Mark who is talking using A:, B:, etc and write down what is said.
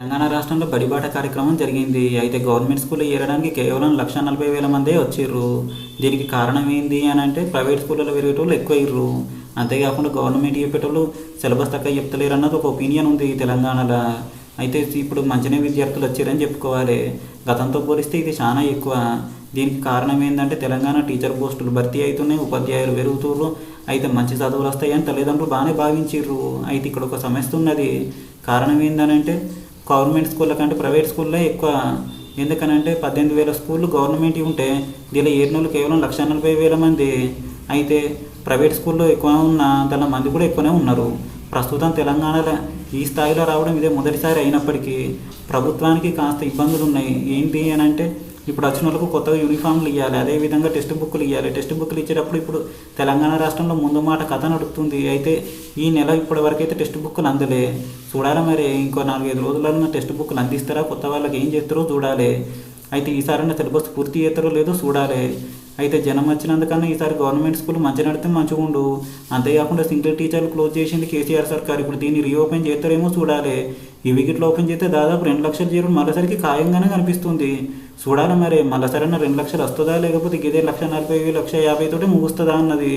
A: తెలంగాణ రాష్ట్రంలో బడిబాట కార్యక్రమం జరిగింది. అయితే గవర్నమెంట్ స్కూల్లో చేరడానికి కేవలం 1,40,000 మందే వచ్చిర్రు. దీనికి కారణం ఏంది అని అంటే ప్రైవేట్ స్కూళ్ళలో పెరిగేటోళ్ళు ఎక్కువయ్యారు. అంతేకాకుండా గవర్నమెంట్ చెప్పేటోళ్ళు సిలబస్ తక్కువ చెప్తలేరు అన్నది ఒక ఒపీనియన్ ఉంది తెలంగాణలో. అయితే ఇప్పుడు మంచిగానే విద్యార్థులు వచ్చారని చెప్పుకోవాలి. గతంతో పోలిస్తే ఇది చాలా ఎక్కువ. దీనికి కారణం ఏంటంటే తెలంగాణ టీచర్ పోస్టులు భర్తీ అవుతున్నాయి, ఉపాధ్యాయులు పెరుగుతుర్రు. అయితే మంచి చదువులు వస్తాయని తల్లిదండ్రులు బాగానే భావించిర్రు. అయితే ఇక్కడ ఒక సమస్య ఉన్నది. కారణం ఏంటనంటే గవర్నమెంట్ స్కూళ్ళ కంటే ప్రైవేట్ స్కూల్లో ఎక్కువ. ఎందుకనంటే 18,000 స్కూళ్ళు గవర్నమెంట్ ఉంటే దీనిలో ఏరినోళ్ళు కేవలం 1,40,000 మంది. అయితే ప్రైవేట్ స్కూల్లో ఎక్కువ ఉన్న దాని మంది కూడా ఎక్కువనే ఉన్నారు. ప్రస్తుతం తెలంగాణలో ఈ స్థాయిలో రావడం ఇదే మొదటిసారి అయినప్పటికీ ప్రభుత్వానికి కాస్త ఇబ్బందులు ఉన్నాయి. ఏంటి అని అంటే ఇప్పుడు వచ్చిన వాళ్ళకు కొత్తగా యూనిఫామ్లు ఇవ్వాలి, అదేవిధంగా టెక్స్ట్ బుక్లు ఇవ్వాలి. టెక్స్ట్ బుక్లు ఇచ్చేటప్పుడు ఇప్పుడు తెలంగాణ రాష్ట్రంలో ముందు మాట కథ నడుస్తుంది. అయితే ఈ నెల ఇప్పటి వరకు అయితే టెక్స్ట్ బుక్లు అందలే. చూడాలి మరి ఇంకో 4-5 రోజులలో టెక్స్ట్ బుక్లు అందిస్తారా, కొత్త వాళ్ళకి ఏం చేస్తారో చూడాలి. అయితే ఈసారైనా సిలబస్ పూర్తి చేస్తారో లేదో చూడాలి. అయితే జనం వచ్చినందుకన్నా ఈసారి గవర్నమెంట్ స్కూల్ మంచిగా నడితే మంచిగా ఉండు. అంతేకాకుండా సింగిల్ టీచర్లు క్లోజ్ చేసింది కేసీఆర్ సర్కార్. ఇప్పుడు దీన్ని రీఓపెన్ చేస్తారేమో చూడాలి. ఈ వికెట్లు ఓపెన్ చేస్తే దాదాపు 2 లక్షలు చేరు మరోసారికి ఖాయంగానే కనిపిస్తుంది. చూడాలి మరి మరోసారైనా 2 లక్షలు వస్తుందా, లేకపోతే ఇదే 1,40,000 1,50,000 తోటే ముగుస్తుందా అన్నది.